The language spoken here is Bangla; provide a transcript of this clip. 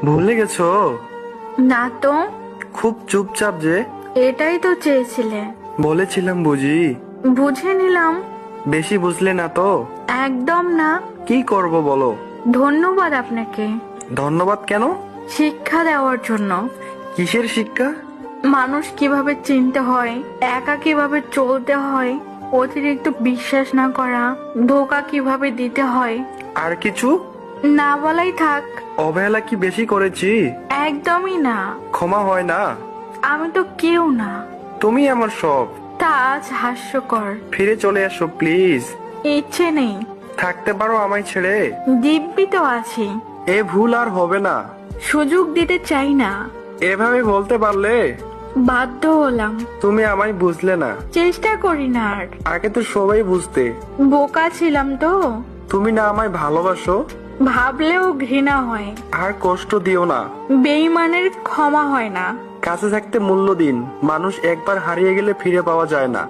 ভুলে গেছো? না তো। খুব চুপচাপ যে। এটাই তো চেয়েছিলে। বলেছিলাম বুঝি। বুঝে নিলাম। বেশি বুঝলে না তো? একদম না। কি করব বলো? ধন্যবাদ আপনাকে ধন্যবাদ কেন? শিক্ষা দেওয়ার জন্য। কিসের শিক্ষা? মানুষ কিভাবে চিনতে হয়, একা কিভাবে চলতে হয়, অতিরিক্ত বিশ্বাস না করা, ধোকা কিভাবে দিতে হয়। আর কিছু? না বলাই থাক। অবহেলা কি বেশি করেছি? একদমই না। ক্ষমা হয় না? আমি তো কেউ না। তুমি আমার সব। তা আজ হাস্যকর। ফিরে চলে আসো প্লিজ। ইচ্ছে নেই। থাকতে পারো আমায় ছেড়ে? দিব্যি তো আছি। এ ভুল আর হবে না। সুযোগ দিতে চাই না। এভাবে বলতে পারলে? বাধ্য হলাম। তুমি আমায় বুঝলে না। চেষ্টা করি না আর। আগে তো সবাই বুঝতে। বোকা ছিলাম তো। তুমি না আমায় ভালোবাসো? ভাবলেও ঘৃণা হয়। আর কষ্ট দিও না। বেঈমানের ক্ষমা হয় না। কাছে থাকতে মূল্য দিন। মানুষ একবার হারিয়ে গেলে ফিরে পাওয়া যায় না।